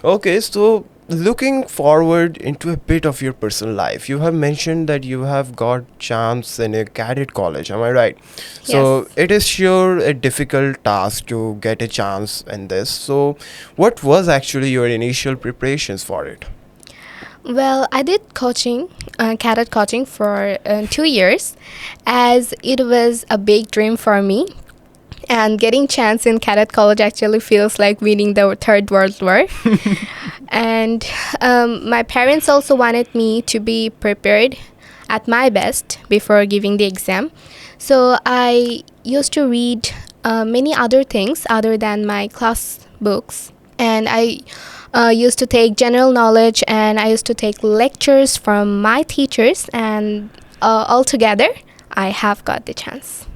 Okay, so looking forward into a bit of your personal life, you have mentioned that you have got chance in a cadet college. Am I right? Yes. So it is sure a difficult task to get a chance in this. So what was actually your initial preparations for it? Well, I did coaching, cadet coaching for 2 years, as it was a big dream for me. And getting chance in cadet college actually feels like winning the Third World War. And my parents also wanted me to be prepared at my best before giving the exam. So I used to read many other things other than my class books. And I used to take general knowledge, and I used to take lectures from my teachers, and altogether, I have got the chance.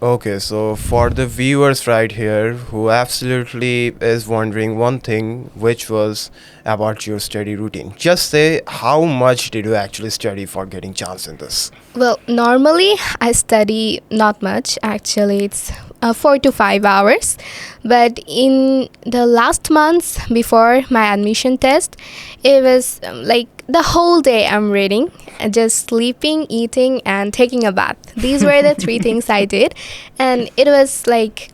Okay, so for the viewers right here who absolutely is wondering one thing, which was about your study routine, just say how much did you actually study for getting chance in this? Well, normally I study not much. Actually, it's 4 to 5 hours. But in the last months before my admission test, it was like the whole day I'm reading, just sleeping, eating, and taking a bath. These were the three things I did. And it was like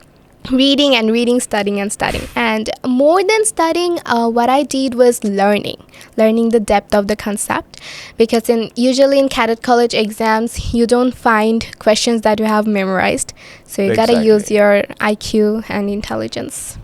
reading and reading, studying and studying. And more than studying, what I did was learning the depth of the concept, because in usually in cadet college exams you don't find questions that you have memorized, so you gotta use Exactly. your IQ and intelligence.